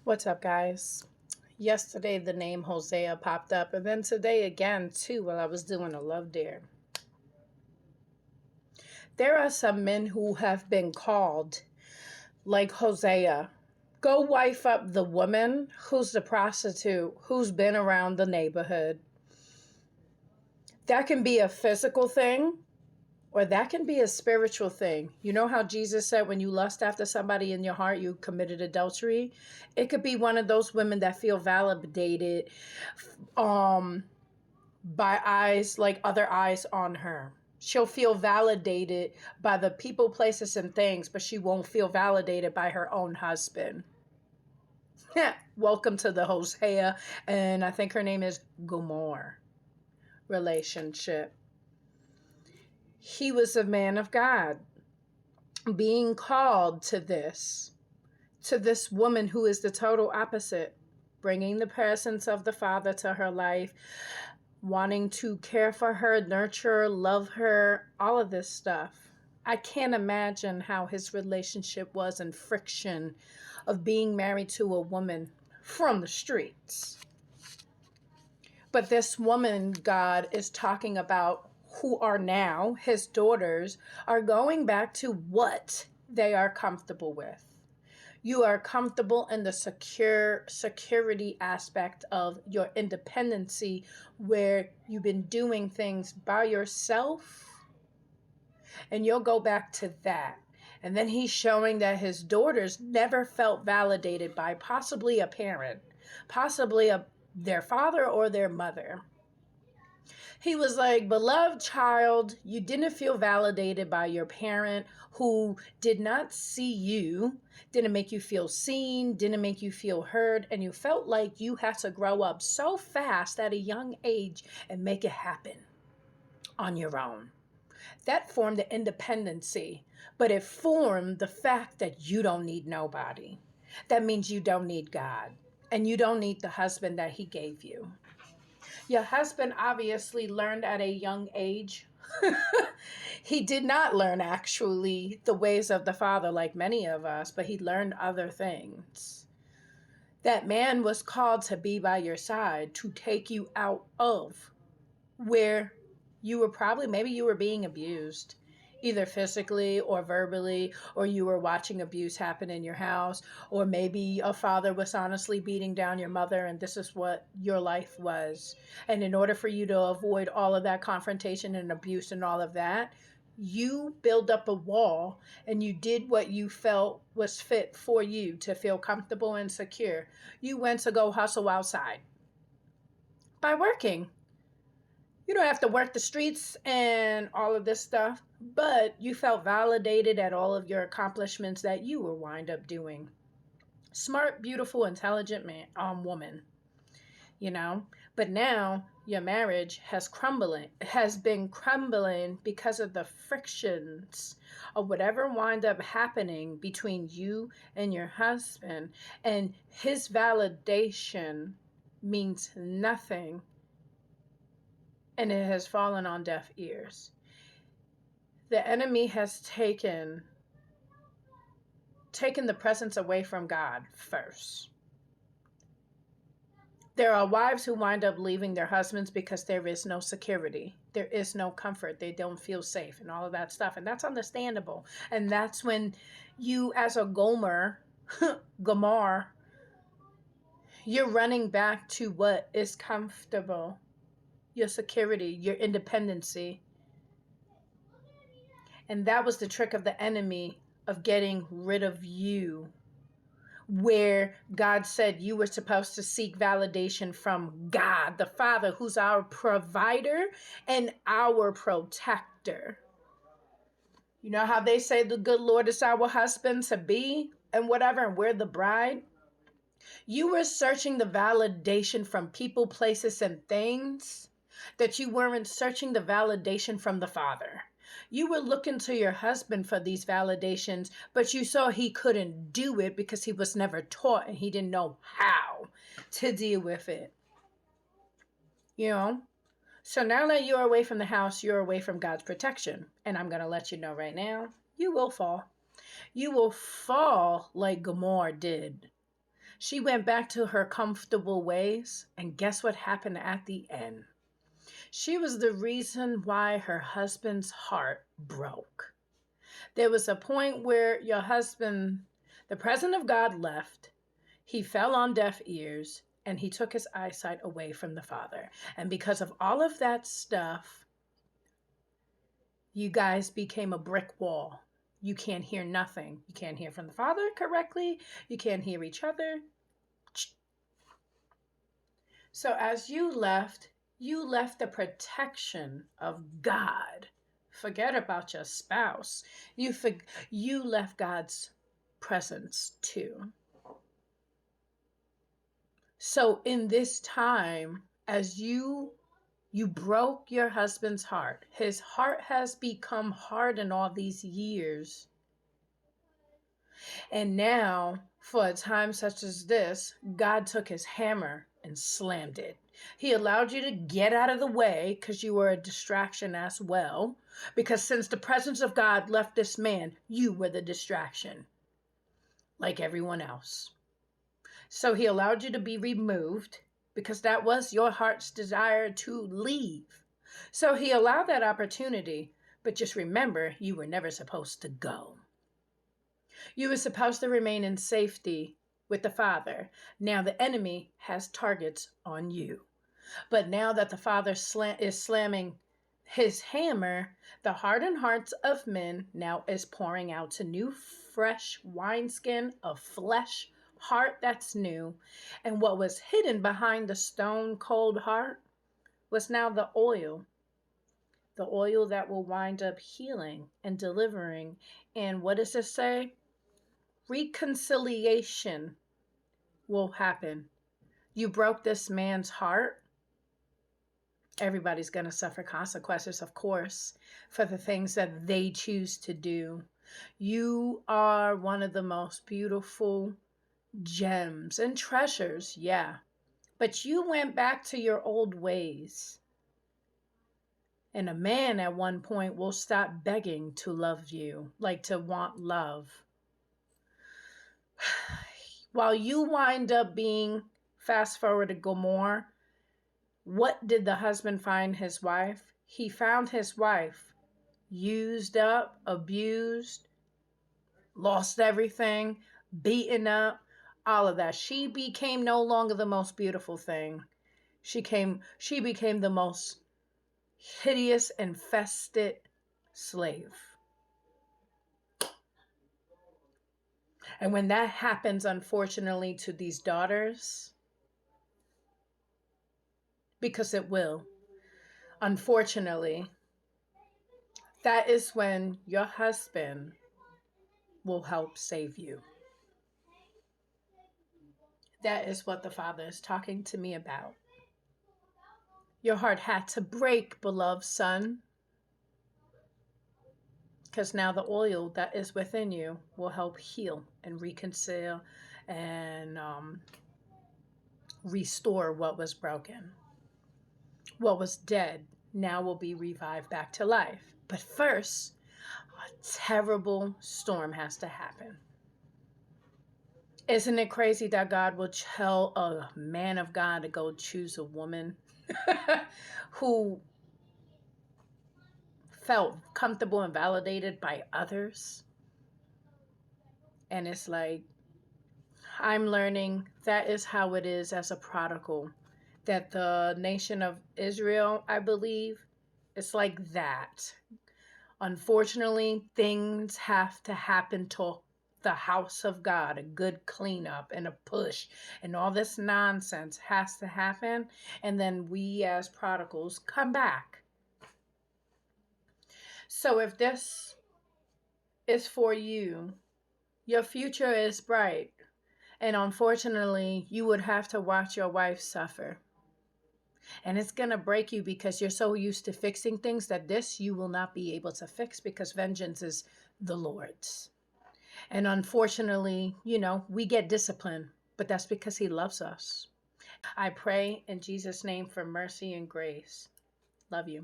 What's up, guys? Yesterday, the name Hosea popped up, and then today again, too, while I was doing a love dare. There are some men who have been called, like Hosea. Go wife up the woman who's the prostitute, who's been around the neighborhood. That can be a physical thing, or that can be a spiritual thing. You know how Jesus said when you lust after somebody in your heart, you committed adultery? It could be one of those women that feel validated by eyes like other eyes on her. She'll feel validated by the people, places, and things, but she won't feel validated by her own husband. Welcome to the Hosea, and I think her name is Gomorrah relationship. He was a man of God being called to this woman who is the total opposite, bringing the presence of the Father to her life, wanting to care for her, nurture, love her, all of this stuff. I can't imagine how his relationship was in friction of being married to a woman from the streets. But this woman God is talking about, who are now his daughters, are going back to what they are comfortable with. You are comfortable in the security aspect of your independency, where you've been doing things by yourself, and you'll go back to that. And then he's showing that his daughters never felt validated by possibly a parent, possibly their father or their mother. He was like, beloved child, you didn't feel validated by your parent who did not see you, didn't make you feel seen, didn't make you feel heard, and you felt like you had to grow up so fast at a young age and make it happen on your own. That formed the independency, but it formed the fact that you don't need nobody. That means you don't need God, and you don't need the husband that he gave you. Your husband obviously learned at a young age. He did not learn actually the ways of the Father like many of us, but he learned other things. That man was called to be by your side, to take you out of where you were probably, maybe you were being abused, either physically or verbally, or you were watching abuse happen in your house, or maybe a father was honestly beating down your mother and this is what your life was. And in order for you to avoid all of that confrontation and abuse and all of that, you build up a wall and you did what you felt was fit for you to feel comfortable and secure. You went to go hustle outside by working. You don't have to work the streets and all of this stuff, but you felt validated at all of your accomplishments that you were wind up doing. Smart, beautiful, intelligent woman, you know. But now your marriage has been crumbling because of the frictions of whatever wind up happening between you and your husband, and his validation means nothing, and it has fallen on deaf ears. The enemy has taken the presence away from God first. There are wives who wind up leaving their husbands because there is no security. There is no comfort. They don't feel safe and all of that stuff. And that's understandable. And that's when you, as a Gomorrah, you're running back to what is comfortable. Your security, your independency. And that was the trick of the enemy of getting rid of you, where God said you were supposed to seek validation from God, the Father, who's our provider and our protector. You know how they say the good Lord is our husband to be and whatever, and we're the bride? You were searching the validation from people, places, and things, that you weren't searching the validation from the Father. You were looking to your husband for these validations, but you saw he couldn't do it because he was never taught and he didn't know how to deal with it. You know? So now that you're away from the house, you're away from God's protection. And I'm going to let you know right now, you will fall. You will fall like Gomorrah did. She went back to her comfortable ways, and guess what happened at the end? She was the reason why her husband's heart broke. There was a point where your husband, the presence of God, left. He fell on deaf ears and he took his eyesight away from the Father. And because of all of that stuff, you guys became a brick wall. You can't hear nothing. You can't hear from the Father correctly. You can't hear each other. So as you left the protection of God. Forget about your spouse. You left God's presence too. So in this time, as you broke your husband's heart, his heart has become hard in all these years. And now, for a time such as this, God took his hammer and slammed it. He allowed you to get out of the way because you were a distraction as well. Because since the presence of God left this man, you were the distraction, like everyone else. So he allowed you to be removed because that was your heart's desire to leave. So he allowed that opportunity, but just remember, you were never supposed to go. You were supposed to remain in safety with the Father. Now the enemy has targets on you. But now that the Father is slamming his hammer, the hardened hearts of men now is pouring out to new, fresh wineskin of flesh, heart that's new. And what was hidden behind the stone cold heart was now the oil that will wind up healing and delivering. And what does it say? Reconciliation will happen. You broke this man's heart. Everybody's going to suffer consequences, of course, for the things that they choose to do. You are one of the most beautiful gems and treasures, yeah. But you went back to your old ways. And a man at one point will stop begging to love you, like to want love. While you wind up being, fast forward to Gomorrah, what did the husband find his wife? He found his wife used up, abused, lost everything, beaten up, all of that. She became no longer the most beautiful thing. She became the most hideous, infested slave. And when that happens, unfortunately, to these daughters, because it will, unfortunately, that is when your husband will help save you. That is what the Father is talking to me about. Your heart had to break, beloved son, because now the oil that is within you will help heal and reconcile and restore what was broken. What was dead now will be revived back to life. But first, a terrible storm has to happen. Isn't it crazy that God will tell a man of God to go choose a woman who felt comfortable and validated by others? And it's like, I'm learning that is how it is as a prodigal. That the nation of Israel, I believe, it's like that. Unfortunately, things have to happen to the house of God, a good cleanup and a push, and all this nonsense has to happen. And then we as prodigals come back. So if this is for you, your future is bright. And unfortunately, you would have to watch your wife suffer. And it's going to break you because you're so used to fixing things that this you will not be able to fix because vengeance is the Lord's. And unfortunately, we get disciplined, but that's because he loves us. I pray in Jesus' name for mercy and grace. Love you.